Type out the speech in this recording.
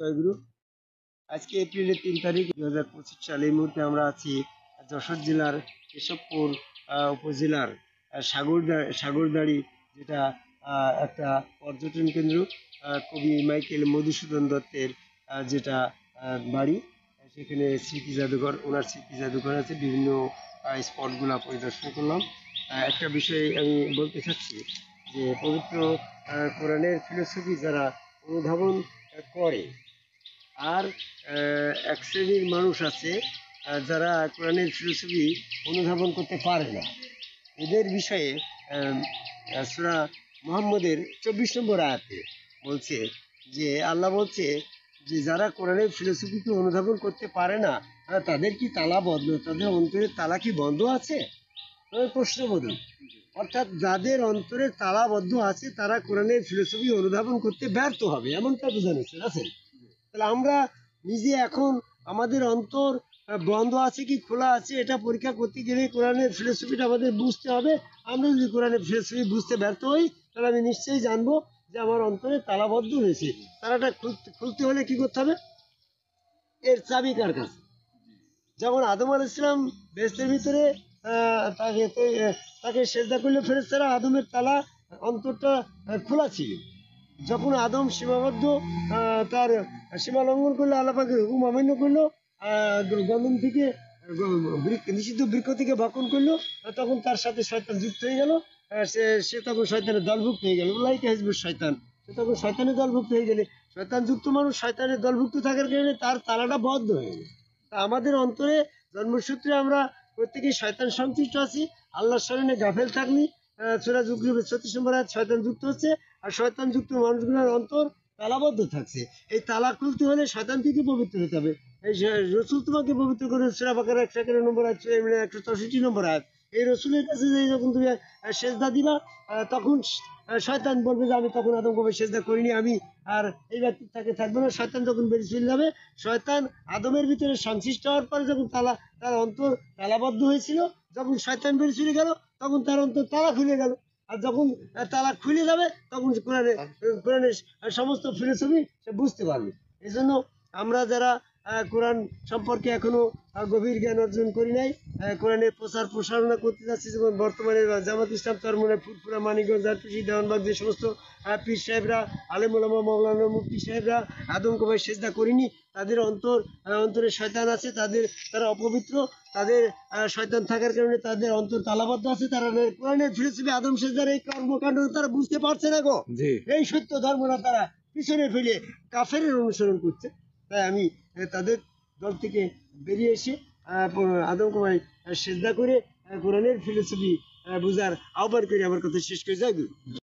জয়গুরু। আজকে এপ্রিলের 3 তারিখ 2025 সালে। এই মুহূর্তে আমরা আছি যশোর জেলার কেশবপুর উপজেলার সাগরদাড়ি, যেটা একটা পর্যটন কেন্দ্র। কবি মাইকেল মধুসূদন দত্তের যেটা বাড়ি, সেখানে স্মৃতি জাদুঘর, ওনার স্মৃতি জাদুঘর আছে। বিভিন্ন স্পটগুলো পরিদর্শন করলাম। একটা বিষয় আমি বলতে চাচ্ছি যে পবিত্র কোরআনের ফিলোসফি যারা অনুধাবন করে, আর এক শ্রেণীর মানুষ আছে যারা কোরআনের ফিলোসফি অনুধাবন করতে পারে না। এদের বিষয়ে সূরা মুহাম্মদের 24 নম্বর আয়াতে বলছে যে আল্লাহ বলছে যে যারা কোরআনের ফিলোসফিকে অনুধাবন করতে পারে না, তাদের কি তালা বন্ধ, তাদের অন্তরের তালা কি বন্ধ আছে? প্রশ্ন বলুন। অর্থাৎ যাদের অন্তরে তালাবদ্ধ আছে তারা কোরআনের ফিলোসফি অনুধাবন করতে ব্যর্থ হবে, এমনটা বোঝানো আছে। তাহলে আমরা নিজে এখন আমাদের অন্তর বন্ধ আছে কি খোলা আছে এটা পরীক্ষা করতে গেলে কোরআনের ফিলোসফিটা আমাদের বুঝতে হবে। আমরা যদি কোরআনের ফিলোসফি বুঝতে ব্যর্থ হই, তাহলে আমি নিশ্চয়ই জানবো যে আমার অন্তরে তালাবদ্ধ হয়েছে। তালাটা খুলতে হলে কি করতে হবে? এর চাবি কার কাছে? যেমন আদম আলাইহিস সালাম বেহেশতের ভিতরে তাকে সেজদা করলে ফেরেশতারা আদমের তালা অন্তরটা খোলা ছিল। যখন আদম সীমাবদ্ধ তার সীমা লঙ্ঘন করলো, আল্লাহ পাকের হুকুম অমান্য করলো, গন্ধম থেকে নিষিদ্ধ বৃক্ষ থেকে ভক্ষণ করলো, তখন তার সাথে শয়তান যুক্ত হয়ে গেল। সে তখন শয়তানের দলভুক্ত হয়ে গেল। উলাইকা হিজবুশ শয়তান। সে তখন শয়তানের দলভুক্ত হয়ে গেলে, শয়তানযুক্ত মানুষ শয়তানের দলভুক্ত থাকার কারণে তার তালাটা বদ্ধ হয়ে গেল। তা আমাদের অন্তরে জন্মসূত্রে আমরা প্রত্যেকেই শয়তান সংশ্লিষ্ট আছি। আল্লাহর স্মরণে গাফেল থাকলি সূরা যুগরূপের 36 নম্বর আয়াত শয়তান যুক্ত হচ্ছে, আর শয়তান যুক্ত মানুষগুলোর অন্তর তালাবদ্ধ থাকছে। এই তালা খুলতে হলে শয়তান থেকে পবিত্র হতে হবে। এই রসুল তোমাকে পবিত্র করে সূরা বাকারা 111 নম্বর আয়াত, সূরা ইমরান 164 নম্বর আয়াত। এই রসুলের কাছে যখন তুমি সেজদা দিবা, তখন শয়তান বলবে যে আমি তখন আদম কবে সেজদা করিনি, আমি আর এই ব্যক্তি তাকে থাকবে না। শয়তান যখন বেরিয়ে চলে যাবে, শয়তান আদমের ভিতরে সংশ্লিষ্ট হওয়ার পরে যখন তার অন্তর তালাবদ্ধ হয়েছিল, যখন শয়তান বেরিয়ে চলে গেল, তখন তার অন্তর তালা খুলে গেল। আর যখন তালা খুলে যাবে, তখন কোরআনের সমস্ত ফিলোসফি সে বুঝতে পারবে। এই জন্য আমরা যারা কোরআন সম্পর্কে এখনো গভীর জ্ঞান অর্জন করি নাই, কোরআনের প্রচার প্রসারণা করতে যাচ্ছি, যেমন বর্তমানে জামাত ইসলাম, চরমোনাই, ফুরফুরা, মানিকগঞ্জ, জারটুসি, দেওয়ানবাগ, যে সমস্ত পীর সাহেবরা, আলেম ওলামা, মাওলানা, মুফতি সাহেবরা আদম কবে সেজদা করিনি, তাদের অন্তরে শয়তান আছে, তারা অপবিত্র, তাদের শয়তান থাকার কারণে তাদের অন্তর তালাবদ্ধ আছে। তারা কোরআনের ফিলোসফি আদম সেজদার এই কর্মকাণ্ড তারা বুঝতে পারছে না গো। এই সত্য ধর্মরা তারা পিছনে ফেলে কাফেরের অনুসরণ করছে। তাই আমি তাদের দল থেকে বেরিয়ে এসে আদম কুমার সেজদা করে কোরআনের ফিলোসফি বুঝার আহ্বান করে আমার কথা শেষ করে যাই।